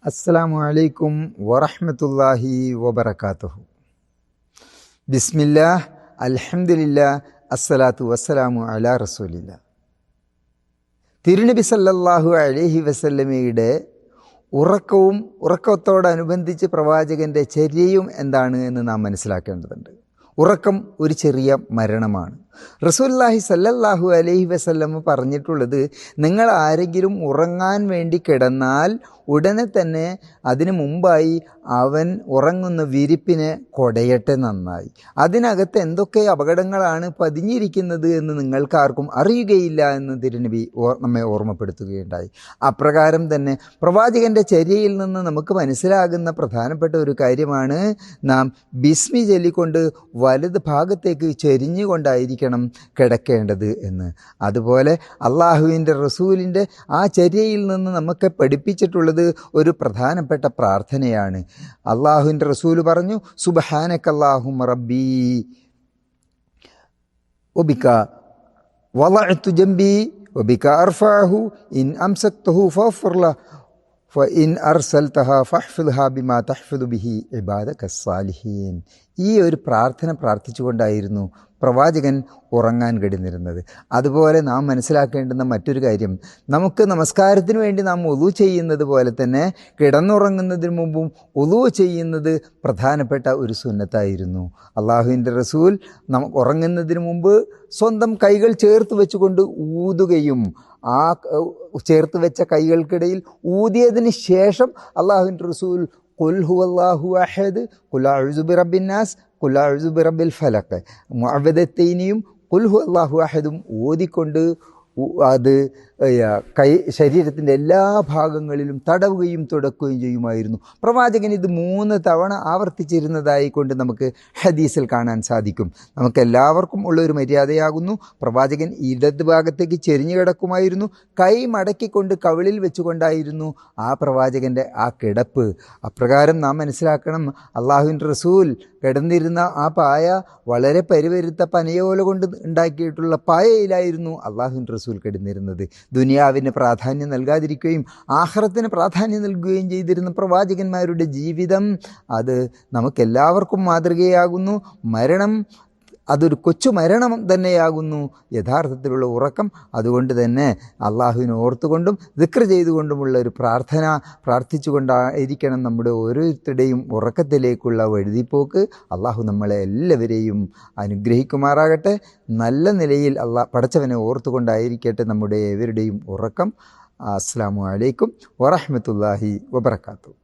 അസ്സലാമു അലൈക്കും വറഹ്മത്തുള്ളാഹി വബറകാതുഹു. ബിസ്മില്ലാഹ്, അൽഹംദുലില്ലാഹ്, അസ്സലാത്തു വസ്സലാമു അലാ റസൂലില്ലാഹ്. തിരുനബി സല്ലല്ലാഹു അലൈഹി വസല്ലമയുടെ ഉറക്കത്തോടനുബന്ധിച്ച് പ്രവാചകൻ്റെ ചര്യയും എന്താണ് എന്ന് നാം മനസ്സിലാക്കേണ്ടതുണ്ട്. ഉറക്കം ഒരു ചെറിയ മരണമാണ്. റസൂലുള്ളാഹി സല്ലല്ലാഹു അലൈഹി വസല്ലം പറഞ്ഞിട്ടുള്ളത്, നിങ്ങൾ ആരെങ്കിലും ഉറങ്ങാൻ വേണ്ടി കിടന്നാൽ ഉടനെ തന്നെ അതിനു മുമ്പായി അവൻ ഉറങ്ങുന്ന വിരിപ്പിനെ കൊടയട്ടെ നന്നായി. അതിനകത്ത് എന്തൊക്കെ അപകടങ്ങളാണ് പതിഞ്ഞിരിക്കുന്നത് എന്ന് നിങ്ങൾക്കാർക്കും അറിയുകയില്ല എന്ന് തിരുനബി നമ്മെ ഓർമ്മപ്പെടുത്തുകയുണ്ടായി. അപ്രകാരം തന്നെ പ്രവാചകൻ്റെ ചര്യയിൽ നിന്ന് നമുക്ക് മനസ്സിലാകുന്ന പ്രധാനപ്പെട്ട ഒരു കാര്യമാണ്, നാം ബിസ്മി ചൊല്ലിക്കൊണ്ട് വലത് ഭാഗത്തേക്ക് ചെരിഞ്ഞുകൊണ്ടായിരിക്കണം കിടക്കേണ്ടത് എന്ന്. അതുപോലെ അള്ളാഹുവിൻ്റെ റസൂലിൻ്റെ ആ ചര്യയിൽ നിന്ന് നമുക്ക് പഠിപ്പിച്ചിട്ടുള്ളത് ഒരു പ്രധാനപ്പെട്ട പ്രാർത്ഥനയാണ്. അള്ളാഹുവിൻ്റെ റസൂല് പറഞ്ഞു, സുബ്ഹാനക്കല്ലാഹുമ്മ റബ്ബി വബിക വളഅതു ജംബി വബിക അർഫഅഹു ഇൻ അംസക്തഹു ഫഗ്ഫിർ ലഹു ഫഇൻ അർസൽതഹാ ഫഹ്ഫിദ്ഹാ ബിമാ തഹ്ഫിദു ബിഹി ഇബാദക സ്സാലിഹീൻ. ഈ ഒരു പ്രാർത്ഥന പ്രാർത്ഥിച്ചുകൊണ്ടായിരുന്നു പ്രവാചകൻ ഉറങ്ങാൻ കിടന്നിരുന്നത്. അതുപോലെ നാം മനസ്സിലാക്കേണ്ടുന്ന മറ്റൊരു കാര്യം, നമുക്ക് നമസ്കാരത്തിന് വേണ്ടി നാം ഉളു ചെയ്യുന്നത് പോലെ തന്നെ കിടന്നുറങ്ങുന്നതിന് മുമ്പും ഉളു ചെയ്യുന്നത് പ്രധാനപ്പെട്ട ഒരു സുന്നത്തായിരുന്നു. അള്ളാഹുവിൻ്റെ റസൂൽ ഉറങ്ങുന്നതിന് മുമ്പ് സ്വന്തം കൈകൾ ചേർത്ത് വെച്ചുകൊണ്ട് ഊതുകയും ആ ചേർത്ത് വെച്ച കൈകൾക്കിടയിൽ ഊതിയതിന് ശേഷം അള്ളാഹുവിൻ്റെ റസൂൽ ഖുൽ ഹുവല്ലാഹു അഹദ്, ഖുൽ അഊദു ബിറബ്ബിന്നാസ്, ഖുൽ അഊദു ബിറബ്ബിൽ ഫലഖ് മുഅവ്വദത്തൈനിയും ഖുൽ ഹുവല്ലാഹു അഹദും ഓതിക്കൊണ്ട് അത് ശരീരത്തിൻ്റെ എല്ലാ ഭാഗങ്ങളിലും തടവുകയും തുടക്കുകയും ചെയ്യുമായിരുന്നു. പ്രവാചകൻ ഇത് 3 തവണ ആവർത്തിച്ചിരുന്നതായി കൊണ്ട് നമുക്ക് ഹദീസിൽ കാണാൻ സാധിക്കും. നമുക്കെല്ലാവർക്കും ഉള്ളൊരു മര്യാദയാകുന്നു, പ്രവാചകൻ ഇടത് ഭാഗത്തേക്ക് ചെരിഞ്ഞു കിടക്കുമായിരുന്നു. കൈ മടക്കിക്കൊണ്ട് കവിളിൽ വെച്ചുകൊണ്ടായിരുന്നു ആ പ്രവാചകൻ്റെ ആ കിടപ്പ്. അപ്രകാരം നാം മനസ്സിലാക്കണം, അള്ളാഹുവിൻ്റെ റസൂൽ കിടന്നിരുന്ന ആ പായ വളരെ പരിവരുത്ത പനയോല കൊണ്ട് ഉണ്ടാക്കിയിട്ടുള്ള പായയിലായിരുന്നു അള്ളാഹുവിൻ്റെ റസൂൽ കിടന്നിരുന്നത്. ദുനിയാവിന് പ്രാധാന്യം നൽകാതിരിക്കുകയും ആഖിറത്തിന് പ്രാധാന്യം നൽകുകയും ചെയ്തിരുന്ന പ്രവാചകന്മാരുടെ ജീവിതം അത് നമുക്കെല്ലാവർക്കും മാതൃകയാകുന്നു. മരണം അതൊരു കൊച്ചു മരണം തന്നെയാകുന്നു യഥാർത്ഥത്തിലുള്ള ഉറക്കം. അതുകൊണ്ട് തന്നെ അള്ളാഹുവിനെ ഓർത്തുകൊണ്ടും ദിക്ർ ചെയ്തുകൊണ്ടുമുള്ള ഒരു പ്രാർത്ഥിച്ചുകൊണ്ടായിരിക്കണം നമ്മുടെ ഓരോരുത്തരുടെയും ഉറക്കത്തിലേക്കുള്ള വഴുതിപ്പോക്ക്. അള്ളാഹു നമ്മളെ എല്ലാവരെയും അനുഗ്രഹിക്കുമാറാകട്ടെ. നല്ല നിലയിൽ പടച്ചവനെ ഓർത്തുകൊണ്ടായിരിക്കട്ടെ നമ്മുടെ ഏവരുടെയും ഉറക്കം. അസ്സലാമു അലൈക്കും വറഹ്മത്തുള്ളാഹി വബറകാതുഹു.